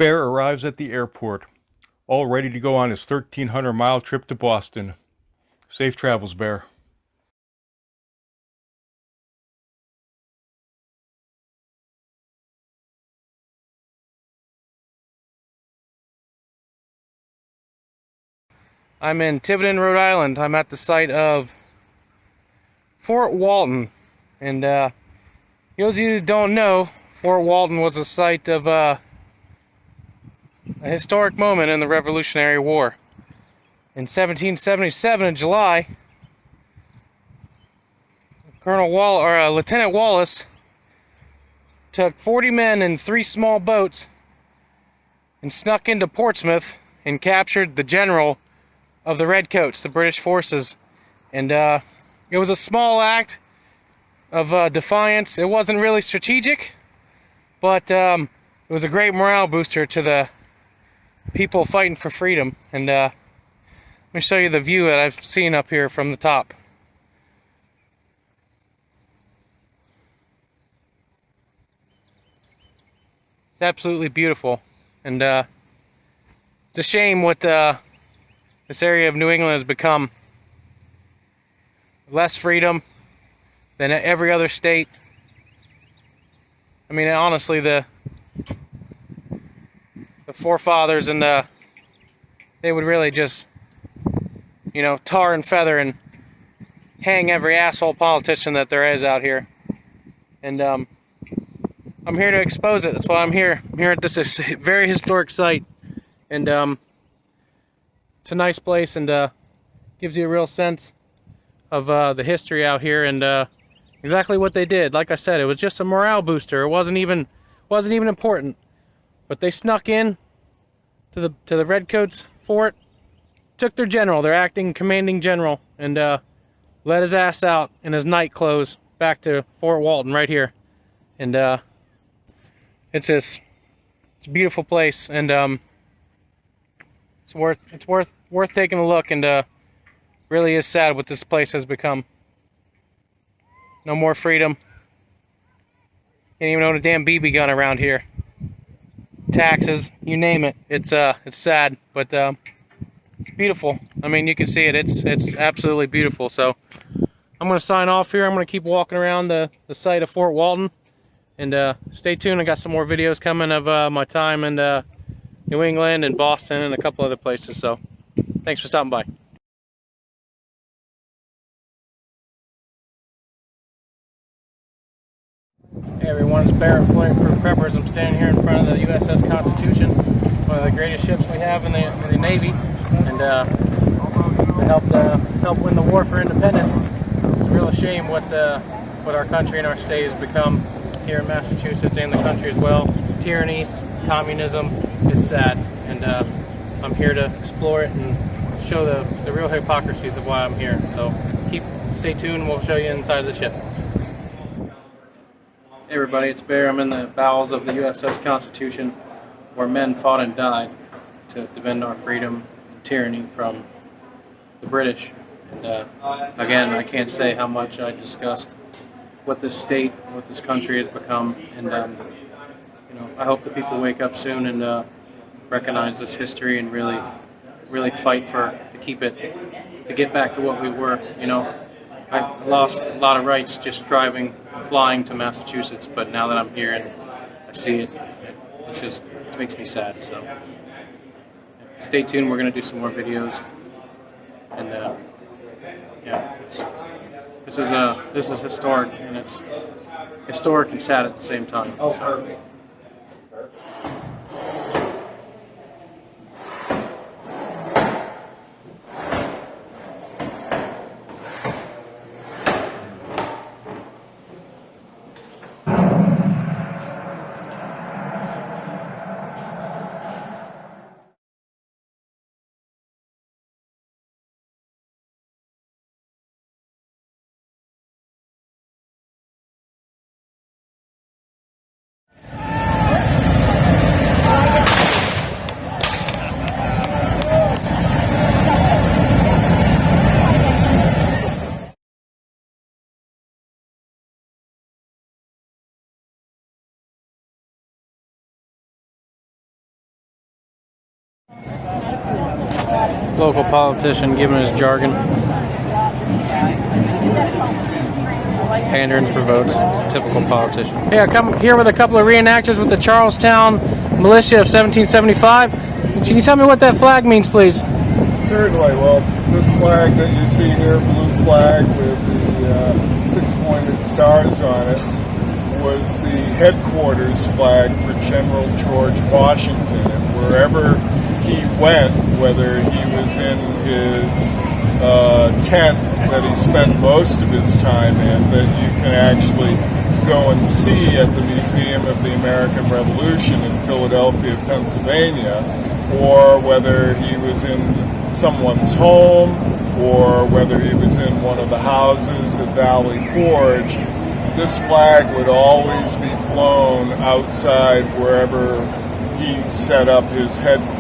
Bear arrives at the airport, all ready to go on his 1,300-mile trip to Boston. Safe travels, Bear. I'm in Tiverton, Rhode Island. I'm at the site of Fort Walton. And those of you who don't know, Fort Walton was a site of a historic moment in the Revolutionary War. In 1777, in July, Lieutenant Wallace took 40 men in 3 small boats and snuck into Portsmouth and captured the general of the Redcoats, the British forces. And it was a small act of defiance. It wasn't really strategic, but it was a great morale booster to the people fighting for freedom. And let me show you the view that I've seen up here from the top. It's absolutely beautiful. And it's a shame what this area of New England has become. Less freedom than every other state. I mean, honestly, the forefathers and they would really just, tar and feather and hang every asshole politician that there is out here. And I'm here to expose it. That's why I'm here. I'm here at this very historic site. And it's a nice place and gives you a real sense of the history out here and exactly what they did. Like I said, it was just a morale booster. It wasn't even important. But they snuck in to the Redcoats fort, took their general, their acting commanding general, and let his ass out in his night clothes back to Fort Walton right here. And it's a beautiful place, and it's worth taking a look. And really is sad what this place has become. No more freedom. Can't even own a damn BB gun around here. Taxes, you name it. It's sad, but beautiful. I mean, you can see it. It's absolutely beautiful. So I'm gonna sign off here. I'm gonna keep walking around the site of Fort Walton, and stay tuned. I got some more videos coming of my time in New England and Boston and a couple other places. So thanks for stopping by. Hey everyone, it's Bear at Floridiot Preppers. I'm standing here in front of the USS Constitution, one of the greatest ships we have in the Navy, and to help win the war for independence. It's a real shame what our country and our state has become here in Massachusetts and the country as well. Tyranny, communism is sad, and I'm here to explore it and show the real hypocrisies of why I'm here. So stay tuned. We'll show you inside of the ship. Hey everybody, it's Bear. I'm in the bowels of the USS Constitution, where men fought and died to defend our freedom and tyranny from the British. And again, I can't say how much I discussed what this state, what this country has become. And I hope that people wake up soon and recognize this history and really fight to keep it, to get back to what we were. I lost a lot of rights just flying to Massachusetts, but now that I'm here and I see it, it makes me sad. So stay tuned. We're gonna do some more videos, and this is historic, and it's historic and sad at the same time. So. Local politician giving his jargon. Pandering for votes. Typical politician. Hey, I come here with a couple of reenactors with the Charlestown Militia of 1775. Can you tell me what that flag means, please? Certainly. Well, this flag that you see here, blue flag with the six-pointed stars on it, was the headquarters flag for General George Washington. And wherever he went, whether he was in his tent that he spent most of his time in, that you can actually go and see at the Museum of the American Revolution in Philadelphia, Pennsylvania, or whether he was in someone's home, or whether he was in one of the houses at Valley Forge, this flag would always be flown outside wherever he set up his headquarters.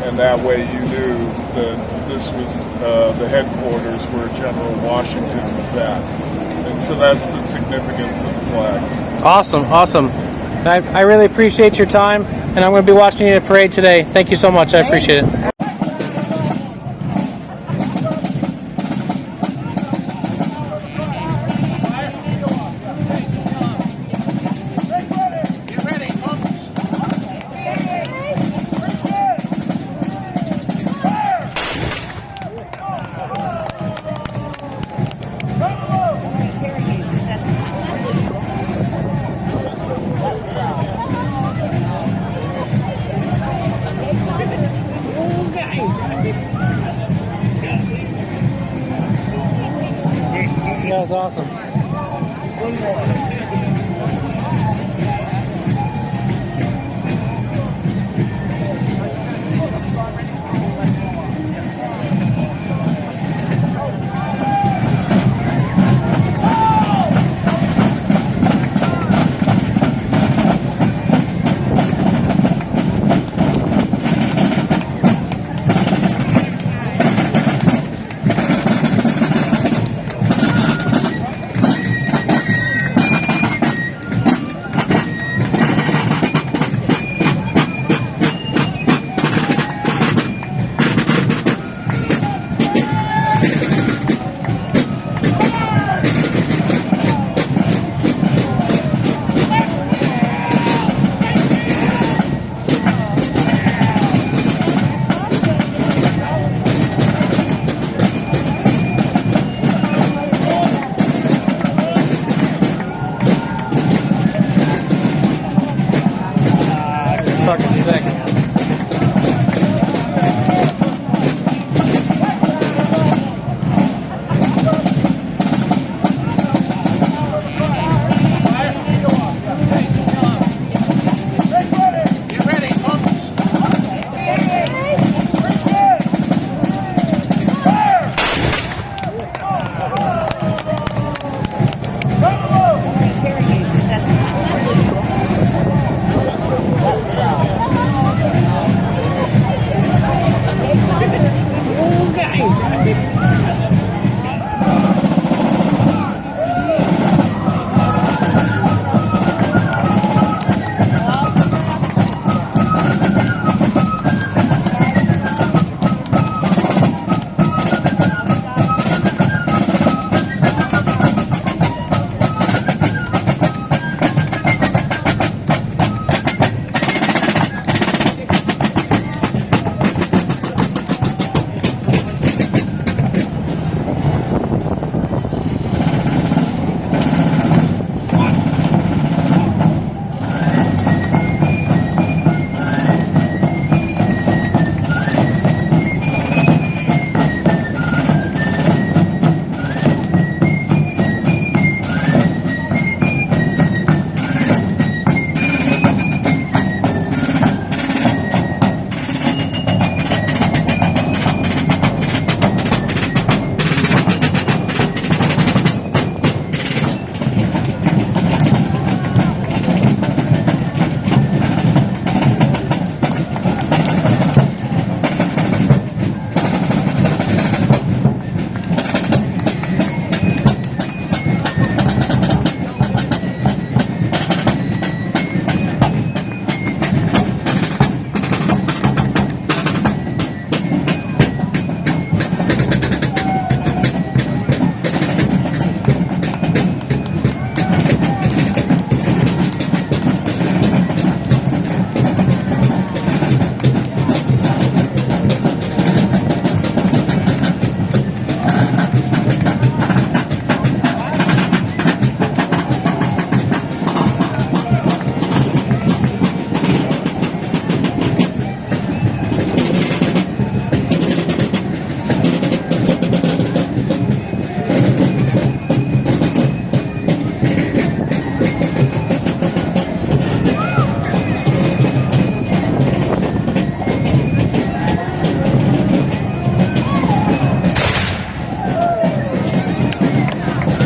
And that way you knew that this was the headquarters where General Washington was at. And so that's the significance of the flag. Awesome, awesome. I really appreciate your time, and I'm going to be watching you at the parade today. Thank you so much. I appreciate it. That was awesome.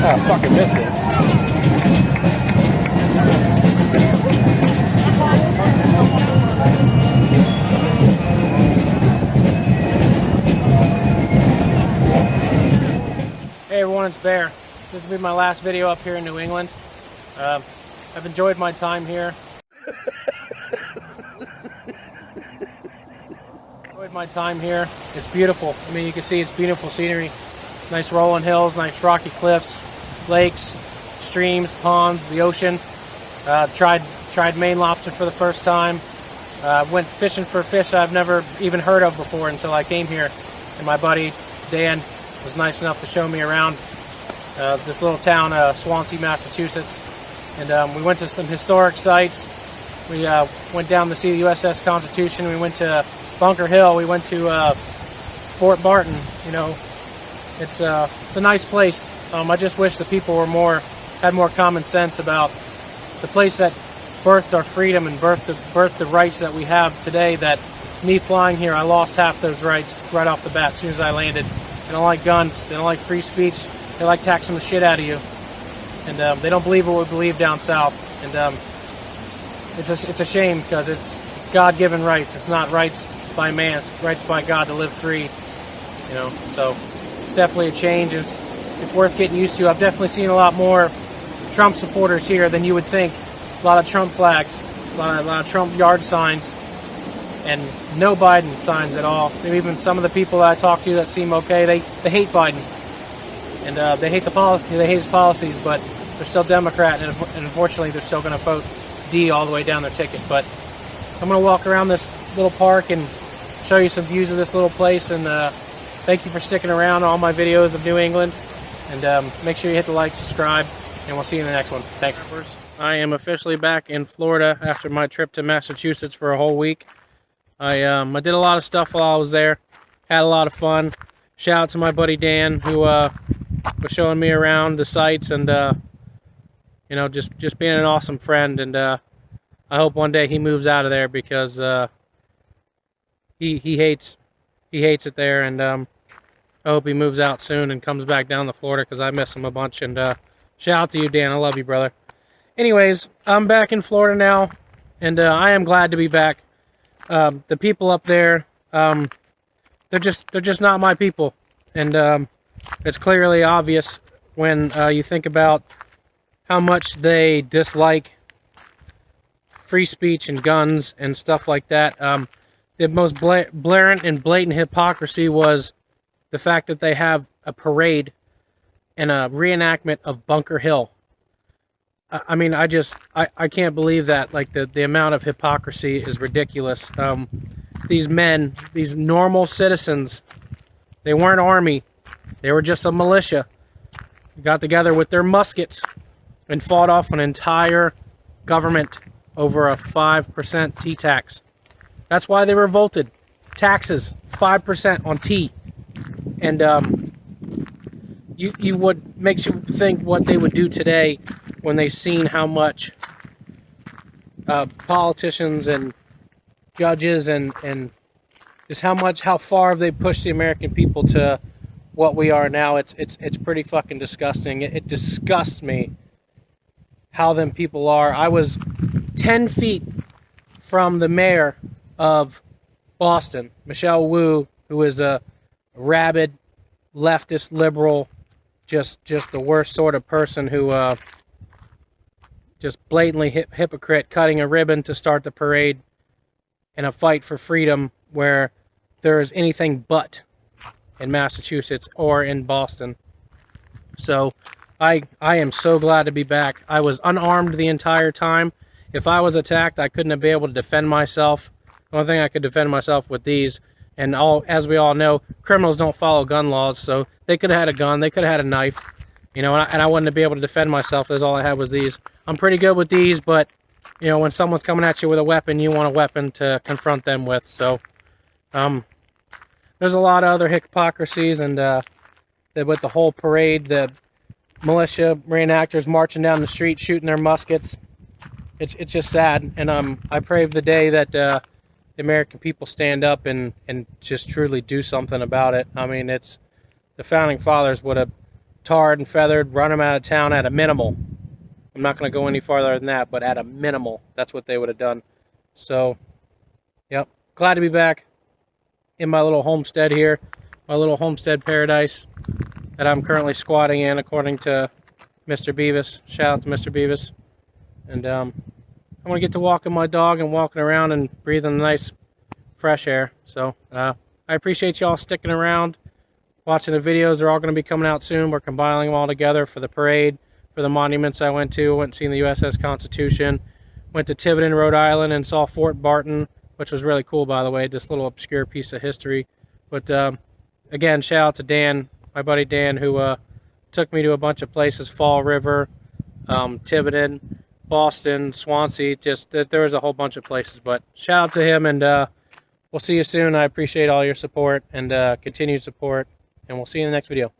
Oh, I fucking missed it. Hey everyone, it's Bear. This will be my last video up here in New England. I've enjoyed my time here. It's beautiful. I mean, you can see it's beautiful scenery. Nice rolling hills, nice rocky cliffs, lakes, streams, ponds, the ocean. Tried Maine lobster for the first time. Went fishing for fish I've never even heard of before until I came here. And my buddy Dan was nice enough to show me around this little town, Swansea, Massachusetts. And we went to some historic sites. We went down to see the USS Constitution. We went to Bunker Hill. We went to Fort Barton. You know, it's a nice place. I just wish the people were had more common sense about the place that birthed our freedom and birthed the rights that we have today. That me flying here, I lost half those rights right off the bat as soon as I landed. They don't like guns. They don't like free speech. They like taxing the shit out of you. And they don't believe what we believe down south. And it's a shame because it's God-given rights. It's not rights by man. It's rights by God to live free. You know, so it's definitely a change. It's worth getting used to. I've definitely seen a lot more Trump supporters here than you would think. A lot of Trump flags, a lot of Trump yard signs, and no Biden signs at all. Even some of the people that I talk to that seem okay, they hate Biden. And they hate the policy, they hate his policies, but they're still Democrat, and unfortunately they're still going to vote D all the way down their ticket. But I'm going to walk around this little park and show you some views of this little place, and thank you for sticking around all my videos of New England, and make sure you hit the like, subscribe, and we'll see you in the next one. Thanks. I am officially back in Florida after my trip to Massachusetts for a whole week. I did a lot of stuff while I was there, had a lot of fun. Shout out to my buddy Dan, who was showing me around the sites, and you know, just being an awesome friend. And I hope one day he moves out of there because he hates it there, and I hope he moves out soon and comes back down to Florida because I miss him a bunch. And shout out to you, Dan. I love you, brother. Anyways, I'm back in Florida now, and I am glad to be back. The people up there, they're just not my people, and it's clearly obvious when you think about how much they dislike free speech and guns and stuff like that. The most blatant and blatant hypocrisy was the fact that they have a parade and a reenactment of Bunker Hill. I mean, I can't believe that. Like, the amount of hypocrisy is ridiculous. These men, these normal citizens, they weren't army. They were just a militia. Got together with their muskets and fought off an entire government over a 5% tea tax. That's why they revolted. Taxes, 5% on tea. And you would makes you think what they would do today when they seen how much politicians and judges and just how far they pushed the American people to what we are now. It's pretty fucking disgusting. It disgusts me how them people are. I was 10 feet from the mayor of Boston, Michelle Wu, who is a rabid leftist liberal, just the worst sort of person who just blatantly hypocrite, cutting a ribbon to start the parade in a fight for freedom where there is anything but in Massachusetts or in Boston. So I am so glad to be back. I was unarmed the entire time. If I was attacked, I couldn't have been able to defend myself. The only thing I could defend myself with these, and as we all know, criminals don't follow gun laws, so they could have had a gun, they could have had a knife, you know, and I wouldn't have been able to defend myself as all I had was these. I'm pretty good with these, but, you know, when someone's coming at you with a weapon, you want a weapon to confront them with. So, there's a lot of other hypocrisies, and with the whole parade, the militia reenactors marching down the street, shooting their muskets. It's just sad, and I pray for the day that the American people stand up and just truly do something about it. I mean, the founding fathers would have tarred and feathered, run them out of town at a minimal. I'm not going to go any farther than that, but at a minimal, that's what they would have done. So, yep, glad to be back in my little homestead here, my little homestead paradise that I'm currently squatting in, according to Mr. Beavis. Shout out to Mr. Beavis. And I'm going to get to walking my dog and walking around and breathing the nice fresh air. So I appreciate y'all sticking around, watching the videos. They're all going to be coming out soon. We're compiling them all together for the parade, for the monuments I went to. Went and seen the USS Constitution. Went to Tiverton, Rhode Island, and saw Fort Barton, which was really cool, by the way. This little obscure piece of history. But again, shout out to Dan, my buddy Dan, who took me to a bunch of places: Fall River, Tiverton, Boston, Swansea. Just there was a whole bunch of places. But shout out to him, and we'll see you soon. I appreciate all your support and continued support, and we'll see you in the next video.